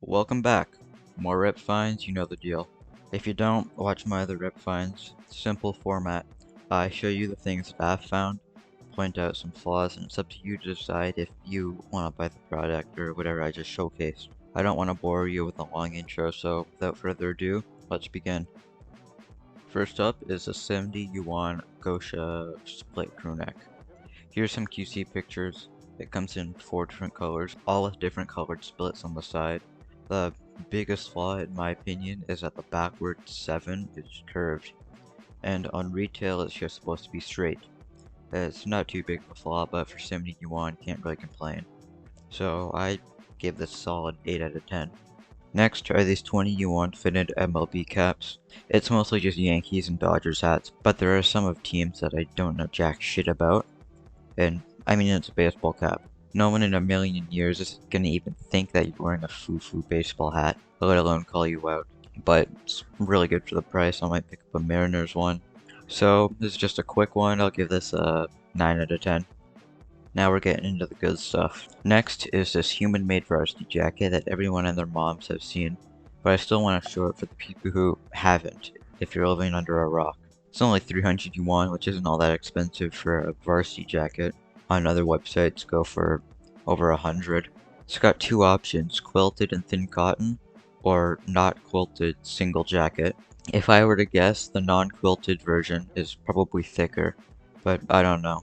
Welcome back. More rep finds, you know the deal. If you don't, watch my other rep finds. Simple format. I show you the things that I've found, point out some flaws, and it's up to you to decide if you want to buy the product or whatever I just showcased. I don't want to bore you with a long intro, so without further ado, let's begin. First up is a 70 yuan Gosha split crewneck. Here's some QC pictures. It comes in 4 different colors, all with different colored splits on the side. The biggest flaw, in my opinion, is that the backward 7 is curved, and on retail it's just supposed to be straight. It's not too big of a flaw, but for 70 yuan, can't really complain. So I give this a solid 8 out of 10. Next are these 20 yuan fitted MLB caps. It's mostly just Yankees and Dodgers hats, but there are some of teams that I don't know jack shit about. And I mean, it's a baseball cap. No one in a million years is gonna even think that you're wearing a foo-foo baseball hat, let alone call you out. But it's really good for the price. I might pick up a Mariners one. So this is just a quick one. I'll give this a 9 out of 10. Now we're getting into the good stuff. Next is this human-made varsity jacket that everyone and their moms have seen, but I still want to show it for the people who haven't, if you're living under a rock. It's only 300 yuan, which isn't all that expensive for a varsity jacket. On other websites go for over 100. It's got two options, quilted and thin cotton, or not quilted single jacket. If I were to guess, the non-quilted version is probably thicker, but I don't know.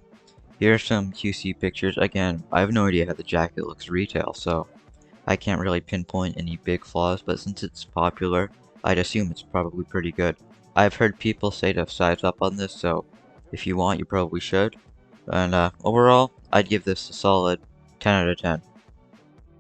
Here are some QC pictures. Again, I have no idea how the jacket looks retail, so I can't really pinpoint any big flaws, but since it's popular, I'd assume it's probably pretty good. I've heard people say to size up on this, so if you want, you probably should. And overall, I'd give this a solid 10 out of 10.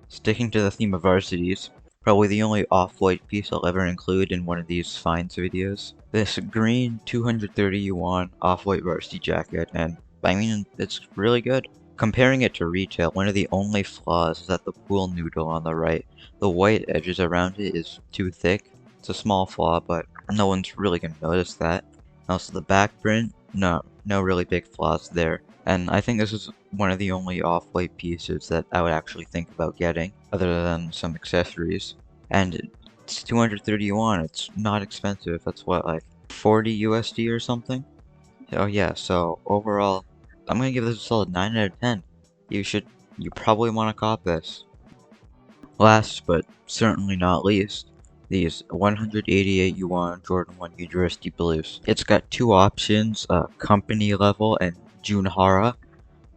Sticking to the theme of varsities, probably the only off-white piece I'll ever include in one of these finds videos. This green 230 yuan off-white varsity jacket, and I mean, it's really good. Comparing it to retail, one of the only flaws is that the pool noodle on the right, the white edges around it is too thick. It's a small flaw, but no one's really gonna notice that. Also, the back print, no really big flaws there. And I think this is one of the only off-white pieces that I would actually think about getting, other than some accessories. And it's 230 yuan, it's not expensive, that's what, like 40 USD or something? Oh yeah, so overall, I'm gonna give this a solid 9 out of 10. You probably want to cop this. Last, but certainly not least, these 188 yuan Jordan 1 University Blues. It's got two options, company level and Junhara.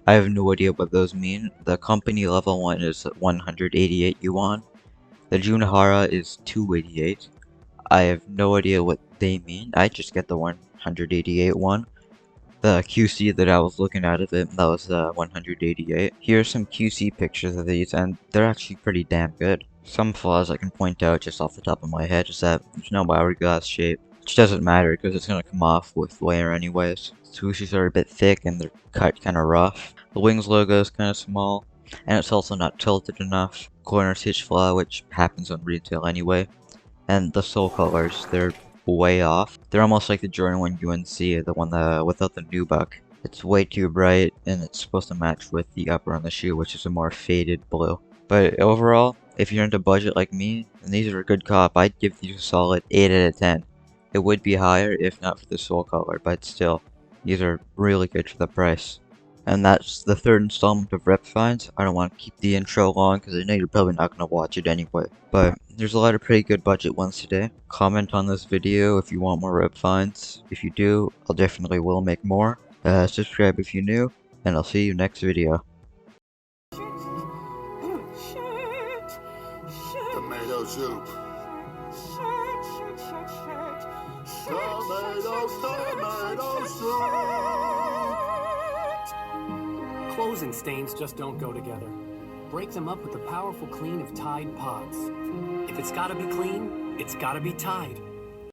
I have no idea what those mean. The company level one is 188 yuan. The Junhara is 288. I have no idea what they mean. I just get the 188 one. The QC that I was looking at of it, that was 188. Here's some QC pictures of these, and they're actually pretty damn good. Some flaws I can point out just off the top of my head is that there's no hourglass shape, which doesn't matter because it's going to come off with wear anyways. Swooshes are a bit thick and they're cut kind of rough. The wings logo is kind of small, and it's also not tilted enough. Corner stitch flaw, which happens on retail anyway. And the sole colors, they're way off. They're almost like the Jordan 1 UNC, the one without the nubuck. It's way too bright, and it's supposed to match with the upper on the shoe, which is a more faded blue. But overall, if you're into budget like me, and these are a good cop, I'd give these a solid 8 out of 10. It would be higher if not for the sole color, but still, these are really good for the price. And that's the third installment of Rep Finds. I don't want to keep the intro long because I know you're probably not going to watch it anyway. But there's a lot of pretty good budget ones today. Comment on this video if you want more Rep Finds. If you do, I'll definitely will make more. Subscribe if you're new, and I'll see you next video. Tomato soup. Tomato soup. Clothes and stains just don't go together. Break them up with the powerful clean of Tide Pods. If it's gotta be clean, it's gotta be Tide.